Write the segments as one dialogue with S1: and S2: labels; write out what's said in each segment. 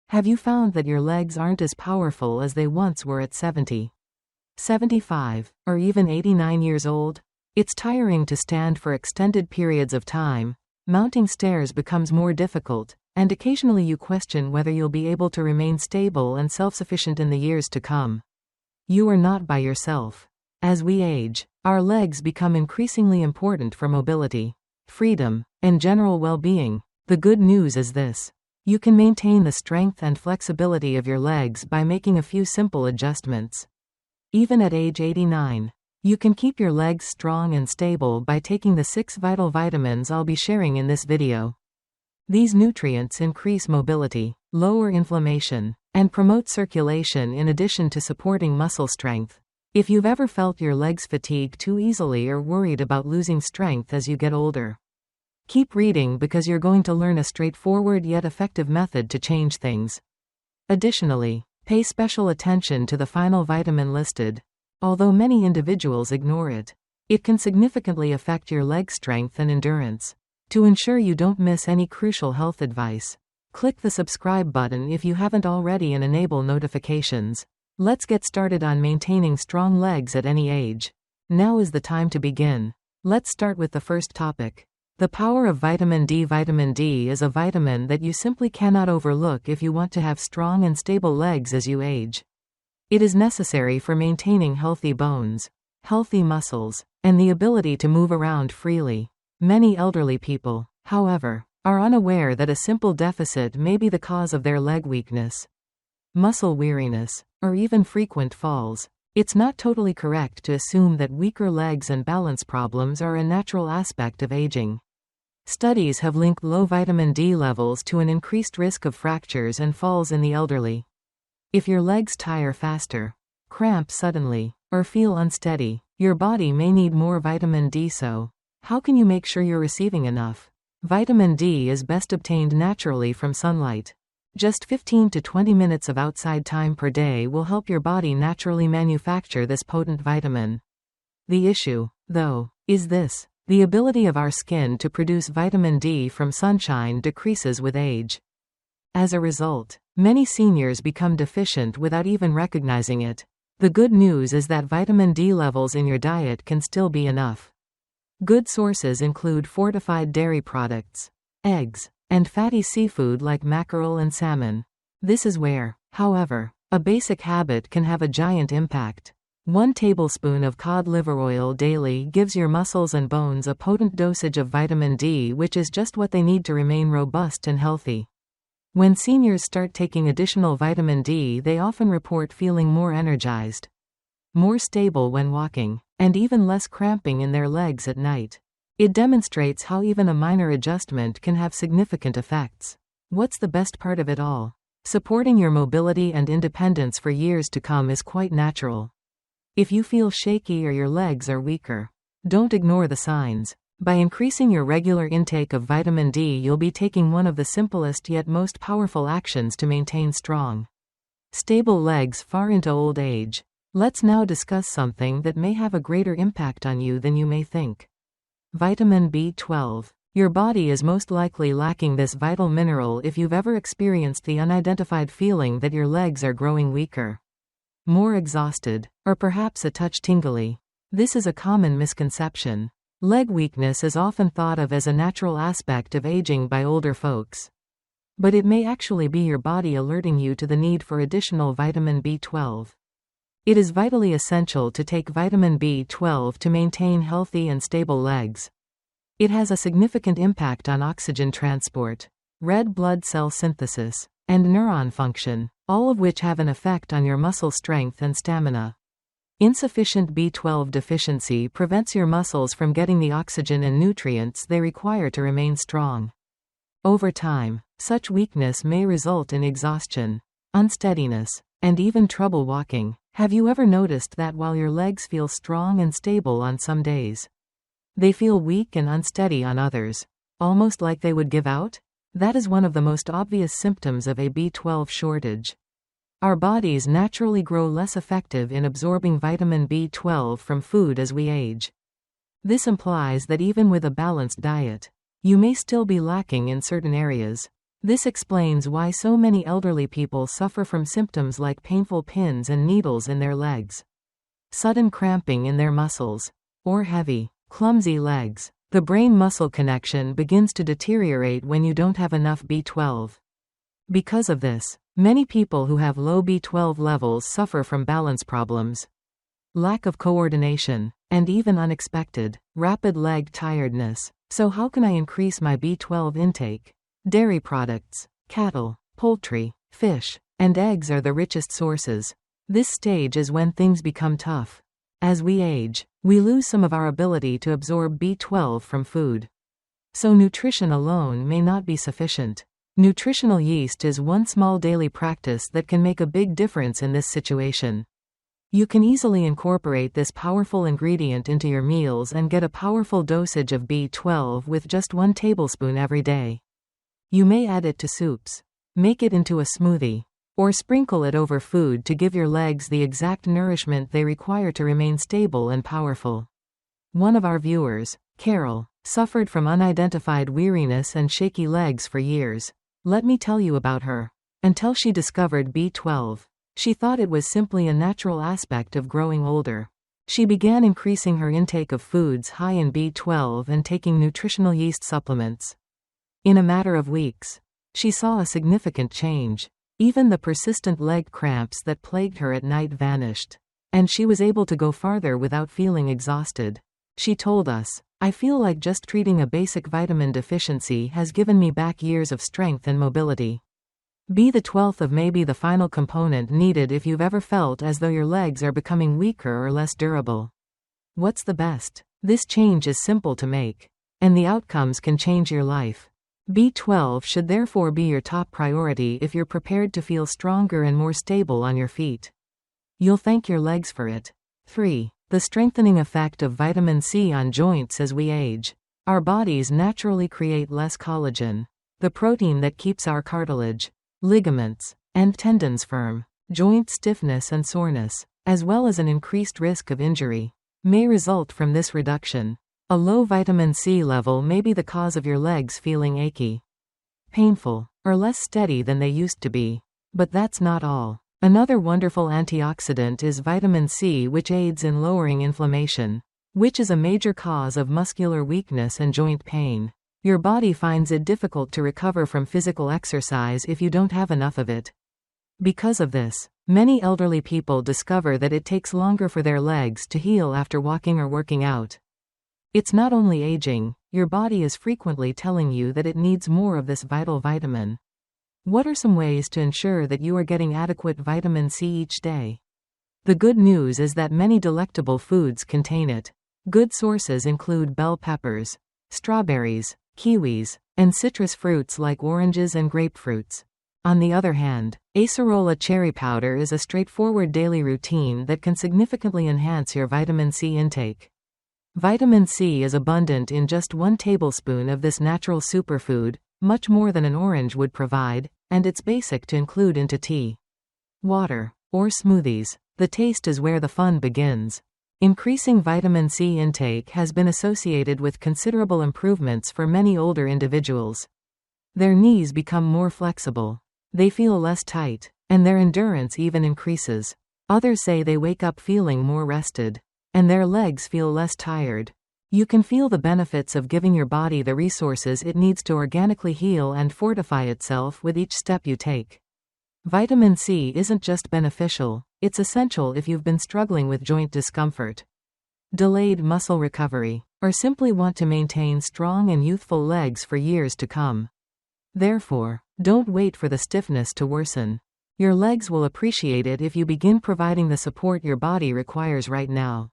S1: Have you found that your legs aren't as powerful as they once were at 70, 75, or even 89 years old? It's tiring to stand for extended periods of time, mounting stairs becomes more difficult, and occasionally you question whether you'll be able to remain stable and self-sufficient in the years to come. You are not by yourself. As we age, our legs become increasingly important for mobility, freedom, and general well-being. The good news is this: you can maintain the strength and flexibility of your legs by making a few simple adjustments. Even at age 89, you can keep your legs strong and stable by taking the 6 vital vitamins I'll be sharing in this video. These nutrients increase mobility, lower inflammation, and promote circulation in addition to supporting muscle strength. If you've ever felt your legs fatigue too easily or worried about losing strength as you get older, keep reading because you're going to learn a straightforward yet effective method to change things. Additionally, pay special attention to the final vitamin listed. Although many individuals ignore it, it can significantly affect your leg strength and endurance. To ensure you don't miss any crucial health advice, click the subscribe button if you haven't already and enable notifications. Let's get started on maintaining strong legs at any age. Now is the time to begin. Let's start with the first topic. The power of vitamin D. Vitamin D is a vitamin that you simply cannot overlook if you want to have strong and stable legs as you age. It is necessary for maintaining healthy bones, healthy muscles, and the ability to move around freely. Many elderly people, however, are unaware that a simple deficit may be the cause of their leg weakness, muscle weariness, or even frequent falls. It's not totally correct to assume that weaker legs and balance problems are a natural aspect of aging. Studies have linked low vitamin D levels to an increased risk of fractures and falls in the elderly. If your legs tire faster, cramp suddenly, or feel unsteady, your body may need more vitamin D. So, how can you make sure you're receiving enough? Vitamin D is best obtained naturally from sunlight. Just 15 to 20 minutes of outside time per day will help your body naturally manufacture this potent vitamin. The issue, though, is this: the ability of our skin to produce vitamin D from sunshine decreases with age. As a result, many seniors become deficient without even recognizing it. The good news is that vitamin D levels in your diet can still be enough. Good sources include fortified dairy products, eggs, and fatty seafood like mackerel and salmon. This is where, however, a basic habit can have a giant impact. 1 tablespoon of cod liver oil daily gives your muscles and bones a potent dosage of vitamin D, which is just what they need to remain robust and healthy. When seniors start taking additional vitamin D, they often report feeling more energized, more stable when walking, and even less cramping in their legs at night. It demonstrates how even a minor adjustment can have significant effects. What's the best part of it all? Supporting your mobility and independence for years to come is quite natural. If you feel shaky or your legs are weaker, don't ignore the signs. By increasing your regular intake of vitamin D, you'll be taking one of the simplest yet most powerful actions to maintain strong, stable legs far into old age. Let's now discuss something that may have a greater impact on you than you may think. Vitamin B12. Your body is most likely lacking this vital mineral if you've ever experienced the unidentified feeling that your legs are growing weaker, more exhausted, or perhaps a touch tingly. This is a common misconception. Leg weakness is often thought of as a natural aspect of aging by older folks. But it may actually be your body alerting you to the need for additional vitamin B12. It is vitally essential to take vitamin B12 to maintain healthy and stable legs. It has a significant impact on oxygen transport, red blood cell synthesis, and neuron function, all of which have an effect on your muscle strength and stamina. Insufficient B12 deficiency prevents your muscles from getting the oxygen and nutrients they require to remain strong. Over time, such weakness may result in exhaustion, unsteadiness, and even trouble walking. Have you ever noticed that while your legs feel strong and stable on some days, they feel weak and unsteady on others, almost like they would give out? That is one of the most obvious symptoms of a B12 shortage. Our bodies naturally grow less effective in absorbing vitamin B12 from food as we age. This implies that even with a balanced diet, you may still be lacking in certain areas. This explains why so many elderly people suffer from symptoms like painful pins and needles in their legs, sudden cramping in their muscles, or heavy, clumsy legs. The brain-muscle connection begins to deteriorate when you don't have enough B12. Because of this, many people who have low B12 levels suffer from balance problems, lack of coordination, and even unexpected, rapid leg tiredness. So how can I increase my B12 intake? Dairy products, cattle, poultry, fish, and eggs are the richest sources. This stage is when things become tough. As we age, we lose some of our ability to absorb B12 from food. So nutrition alone may not be sufficient. Nutritional yeast is one small daily practice that can make a big difference in this situation. You can easily incorporate this powerful ingredient into your meals and get a powerful dosage of B12 with just 1 tablespoon every day. You may add it to soups, make it into a smoothie, or sprinkle it over food to give your legs the exact nourishment they require to remain stable and powerful. One of our viewers, Carol, suffered from unidentified weariness and shaky legs for years. Let me tell you about her. Until she discovered B12, she thought it was simply a natural aspect of growing older. She began increasing her intake of foods high in B12 and taking nutritional yeast supplements. In a matter of weeks, she saw a significant change. Even the persistent leg cramps that plagued her at night vanished, and she was able to go farther without feeling exhausted. She told us, "I feel like just treating a basic vitamin deficiency has given me back years of strength and mobility." B12 may be the final component needed if you've ever felt as though your legs are becoming weaker or less durable. What's the best? This change is simple to make, and the outcomes can change your life. B12 should therefore be your top priority if you're prepared to feel stronger and more stable on your feet. You'll thank your legs for it. 3. The strengthening effect of vitamin C on joints as we age. Our bodies naturally create less collagen, the protein that keeps our cartilage, ligaments, and tendons firm. Joint stiffness and soreness, as well as an increased risk of injury, may result from this reduction. A low vitamin C level may be the cause of your legs feeling achy, painful, or less steady than they used to be. But that's not all. Another wonderful antioxidant is vitamin C, which aids in lowering inflammation, which is a major cause of muscular weakness and joint pain. Your body finds it difficult to recover from physical exercise if you don't have enough of it. Because of this, many elderly people discover that it takes longer for their legs to heal after walking or working out. It's not only aging, your body is frequently telling you that it needs more of this vital vitamin. What are some ways to ensure that you are getting adequate vitamin C each day? The good news is that many delectable foods contain it. Good sources include bell peppers, strawberries, kiwis, and citrus fruits like oranges and grapefruits. On the other hand, acerola cherry powder is a straightforward daily routine that can significantly enhance your vitamin C intake. Vitamin C is abundant in just 1 tablespoon of this natural superfood, much more than an orange would provide, and it's basic to include into tea, water, or smoothies. The taste is where the fun begins. Increasing vitamin C intake has been associated with considerable improvements for many older individuals. Their knees become more flexible, they feel less tight, and their endurance even increases. Others say they wake up feeling more rested, and their legs feel less tired. You can feel the benefits of giving your body the resources it needs to organically heal and fortify itself with each step you take. Vitamin C isn't just beneficial, it's essential if you've been struggling with joint discomfort, delayed muscle recovery, or simply want to maintain strong and youthful legs for years to come. Therefore, don't wait for the stiffness to worsen. Your legs will appreciate it if you begin providing the support your body requires right now.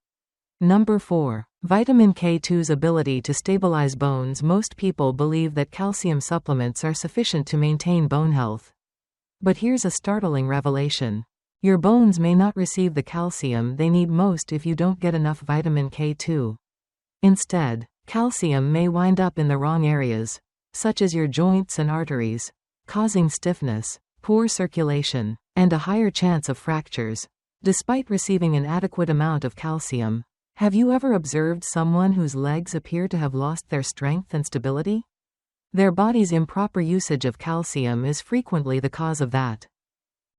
S1: Number 4. Vitamin K2's ability to stabilize bones. Most people believe that calcium supplements are sufficient to maintain bone health. But here's a startling revelation. Your bones may not receive the calcium they need most if you don't get enough vitamin K2. Instead, calcium may wind up in the wrong areas, such as your joints and arteries, causing stiffness, poor circulation, and a higher chance of fractures. Despite receiving an adequate amount of calcium, have you ever observed someone whose legs appear to have lost their strength and stability? Their body's improper usage of calcium is frequently the cause of that.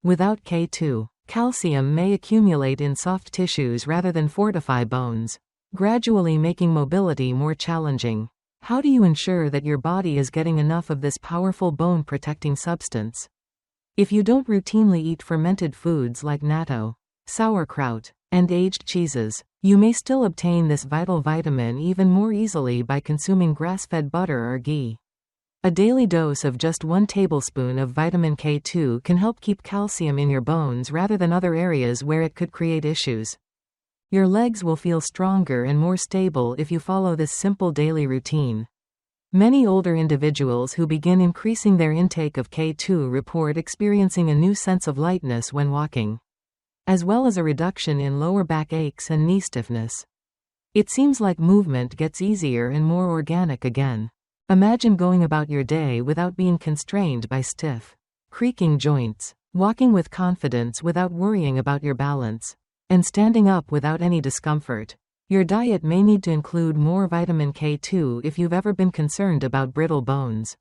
S1: Without K2, calcium may accumulate in soft tissues rather than fortify bones, gradually making mobility more challenging. How do you ensure that your body is getting enough of this powerful bone-protecting substance? If you don't routinely eat fermented foods like natto, sauerkraut, and aged cheeses, you may still obtain this vital vitamin even more easily by consuming grass-fed butter or ghee. A daily dose of just 1 tablespoon of vitamin K2 can help keep calcium in your bones rather than other areas where it could create issues. Your legs will feel stronger and more stable if you follow this simple daily routine. Many older individuals who begin increasing their intake of K2 report experiencing a new sense of lightness when walking, as well as a reduction in lower back aches and knee stiffness. It seems like movement gets easier and more organic again. Imagine going about your day without being constrained by stiff, creaking joints, walking with confidence without worrying about your balance, and standing up without any discomfort. Your diet may need to include more vitamin K2 if you've ever been concerned about brittle bones,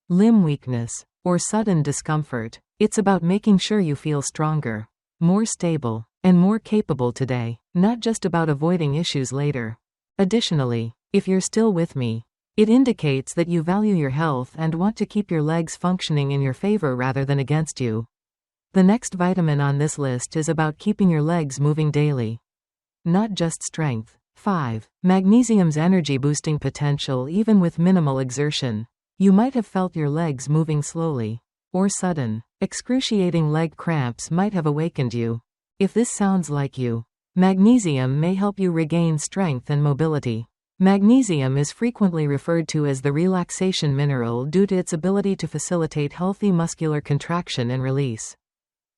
S1: limb weakness, or sudden discomfort. It's about making sure you feel stronger, more stable, and more capable today, not just about avoiding issues later. Additionally, if you're still with me, it indicates that you value your health and want to keep your legs functioning in your favor rather than against you. The next vitamin on this list is about keeping your legs moving daily, not just strength. 5. Magnesium's energy-boosting potential even with minimal exertion. You might have felt your legs moving slowly, or sudden, excruciating leg cramps might have awakened you. If this sounds like you, magnesium may help you regain strength and mobility. Magnesium is frequently referred to as the relaxation mineral due to its ability to facilitate healthy muscular contraction and release.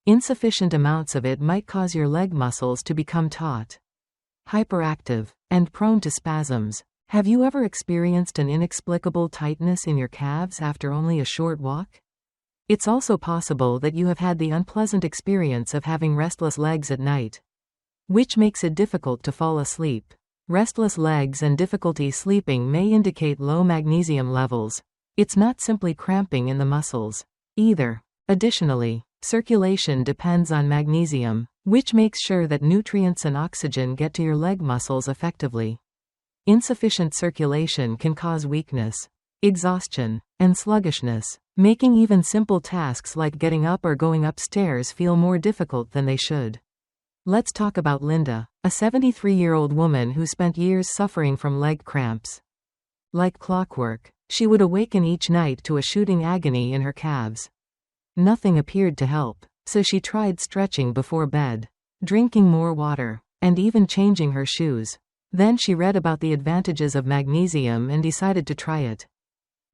S1: Insufficient amounts of it might cause your leg muscles to become taut, hyperactive, and prone to spasms. Have you ever experienced an inexplicable tightness in your calves after only a short walk? It's also possible that you have had the unpleasant experience of having restless legs at night, which makes it difficult to fall asleep. Restless legs and difficulty sleeping may indicate low magnesium levels. It's not simply cramping in the muscles, either. Additionally, circulation depends on magnesium, which makes sure that nutrients and oxygen get to your leg muscles effectively. Insufficient circulation can cause weakness, exhaustion, and sluggishness, making even simple tasks like getting up or going upstairs feel more difficult than they should. Let's talk about Linda, a 73-year-old woman who spent years suffering from leg cramps. Like clockwork, she would awaken each night to a shooting agony in her calves. Nothing appeared to help, so she tried stretching before bed, drinking more water, and even changing her shoes. Then she read about the advantages of magnesium and decided to try it.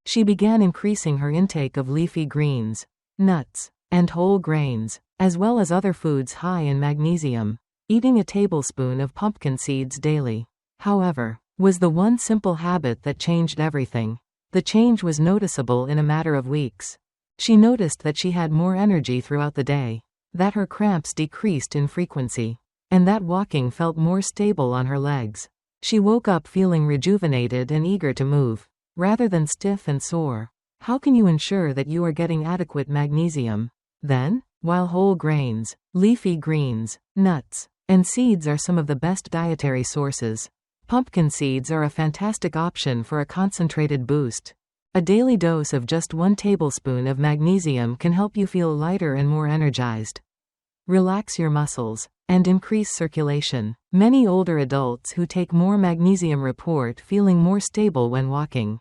S1: She began increasing her intake of leafy greens, nuts, and whole grains, as well as other foods high in magnesium, eating a tablespoon of pumpkin seeds daily. However, was the one simple habit that changed everything. The change was noticeable in a matter of weeks. She noticed that she had more energy throughout the day, that her cramps decreased in frequency, and that walking felt more stable on her legs. She woke up feeling rejuvenated and eager to move, rather than stiff and sore. How can you ensure that you are getting adequate magnesium? Then, while whole grains, leafy greens, nuts, and seeds are some of the best dietary sources, pumpkin seeds are a fantastic option for a concentrated boost. A daily dose of just 1 tablespoon of magnesium can help you feel lighter and more energized, relax your muscles, and increase circulation. Many older adults who take more magnesium report feeling more stable when walking,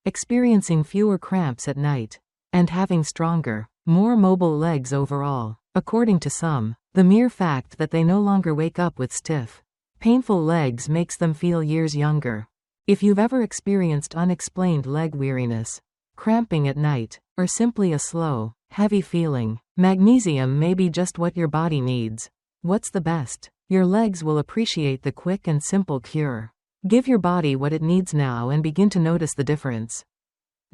S1: experiencing fewer cramps at night, and having stronger, more mobile legs overall. According to some, the mere fact that they no longer wake up with stiff, painful legs makes them feel years younger. If you've ever experienced unexplained leg weariness, cramping at night, or simply a slow, heavy feeling, magnesium may be just what your body needs. What's the best? Your legs will appreciate the quick and simple cure. Give your body what it needs now and begin to notice the difference.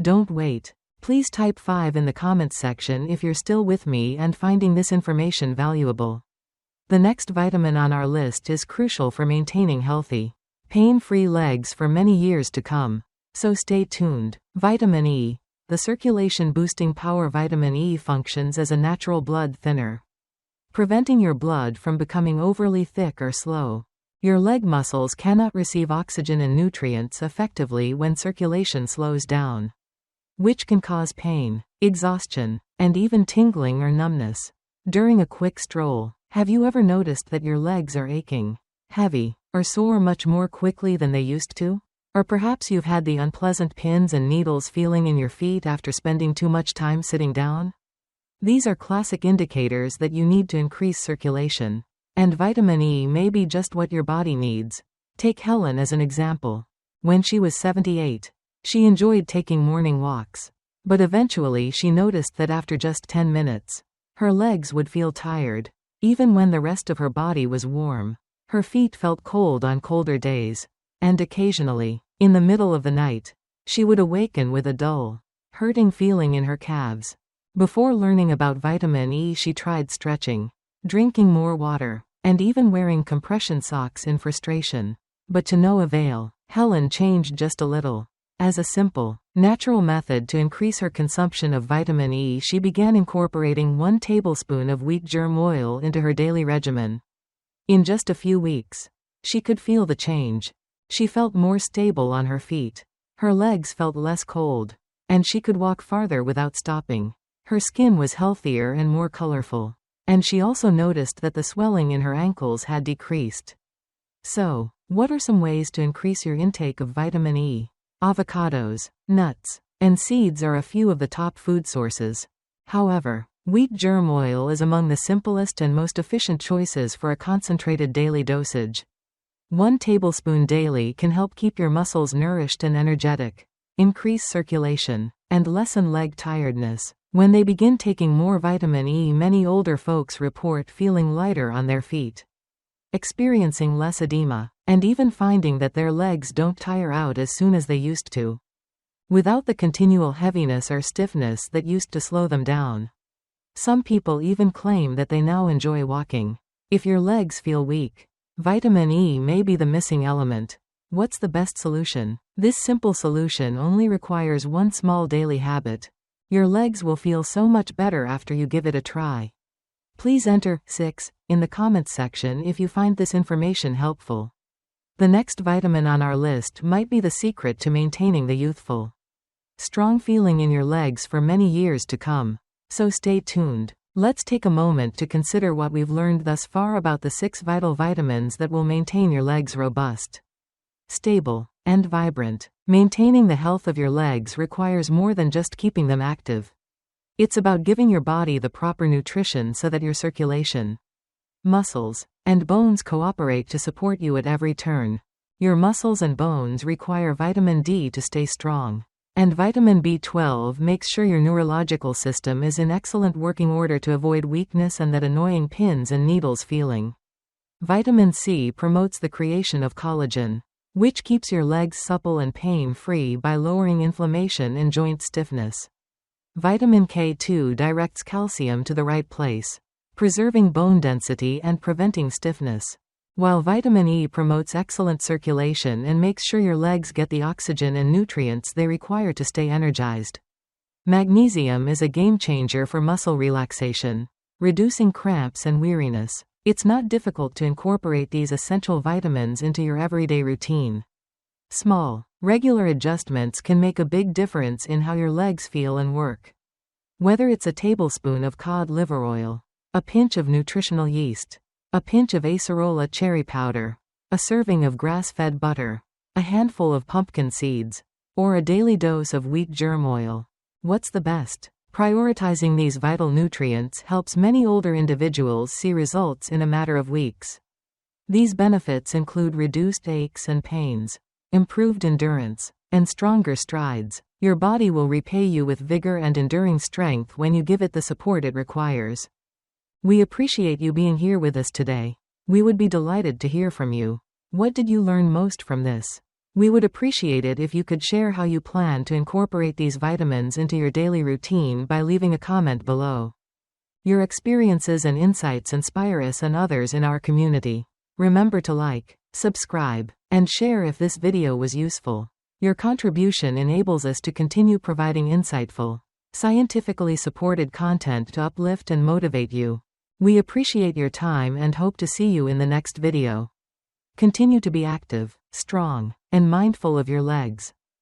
S1: Don't wait. Please type 5 in the comments section if you're still with me and finding this information valuable. The next vitamin on our list is crucial for maintaining healthy, pain-free legs for many years to come. So stay tuned. Vitamin E. The circulation-boosting power vitamin E functions as a natural blood thinner, preventing your blood from becoming overly thick or slow. Your leg muscles cannot receive oxygen and nutrients effectively when circulation slows down, which can cause pain, exhaustion, and even tingling or numbness. During a quick stroll, have you ever noticed that your legs are aching, heavy, or sore much more quickly than they used to? Or perhaps you've had the unpleasant pins and needles feeling in your feet after spending too much time sitting down? These are classic indicators that you need to increase circulation. And vitamin E may be just what your body needs. Take Helen as an example. When she was 78, she enjoyed taking morning walks. But eventually she noticed that after just 10 minutes, her legs would feel tired. Even when the rest of her body was warm, her feet felt cold on colder days. And occasionally, in the middle of the night, she would awaken with a dull, hurting feeling in her calves. Before learning about vitamin E, she tried stretching, drinking more water, and even wearing compression socks in frustration. But to no avail. Helen changed just a little. As a simple, natural method to increase her consumption of vitamin E, she began incorporating 1 tablespoon of wheat germ oil into her daily regimen. In just a few weeks, she could feel the change. She felt more stable on her feet. Her legs felt less cold, and she could walk farther without stopping. Her skin was healthier and more colorful, and she also noticed that the swelling in her ankles had decreased. So, what are some ways to increase your intake of vitamin E? Avocados, nuts, and seeds are a few of the top food sources. However, wheat germ oil is among the simplest and most efficient choices for a concentrated daily dosage. 1 tablespoon daily can help keep your muscles nourished and energetic, increase circulation, and lessen leg tiredness. When they begin taking more vitamin E, many older folks report feeling lighter on their feet, experiencing less edema, and even finding that their legs don't tire out as soon as they used to, without the continual heaviness or stiffness that used to slow them down. Some people even claim that they now enjoy walking. If your legs feel weak, vitamin E may be the missing element. What's the best solution? This simple solution only requires 1 small daily habit. Your legs will feel so much better after you give it a try. Please enter 6 in the comments section if you find this information helpful. The next vitamin on our list might be the secret to maintaining the youthful, strong feeling in your legs for many years to come. So stay tuned. Let's take a moment to consider what we've learned thus far about the 6 vital vitamins that will maintain your legs robust, stable, and vibrant. Maintaining the health of your legs requires more than just keeping them active. It's about giving your body the proper nutrition so that your circulation, muscles, and bones cooperate to support you at every turn. Your muscles and bones require vitamin D to stay strong. And vitamin B12 makes sure your neurological system is in excellent working order to avoid weakness and that annoying pins and needles feeling. Vitamin C promotes the creation of collagen, which keeps your legs supple and pain-free by lowering inflammation and joint stiffness. Vitamin K2 directs calcium to the right place, preserving bone density and preventing stiffness. While vitamin E promotes excellent circulation and makes sure your legs get the oxygen and nutrients they require to stay energized. Magnesium is a game changer for muscle relaxation, reducing cramps and weariness. It's not difficult to incorporate these essential vitamins into your everyday routine. Small, regular adjustments can make a big difference in how your legs feel and work. Whether it's a tablespoon of cod liver oil, a pinch of nutritional yeast, a pinch of acerola cherry powder, a serving of grass-fed butter, a handful of pumpkin seeds, or a daily dose of wheat germ oil. What's the best? Prioritizing these vital nutrients helps many older individuals see results in a matter of weeks. These benefits include reduced aches and pains, improved endurance, and stronger strides. Your body will repay you with vigor and enduring strength when you give it the support it requires. We appreciate you being here with us today. We would be delighted to hear from you. What did you learn most from this? We would appreciate it if you could share how you plan to incorporate these vitamins into your daily routine by leaving a comment below. Your experiences and insights inspire us and others in our community. Remember to like, subscribe, and share if this video was useful. Your contribution enables us to continue providing insightful, scientifically supported content to uplift and motivate you. We appreciate your time and hope to see you in the next video. Continue to be active, strong, and mindful of your legs.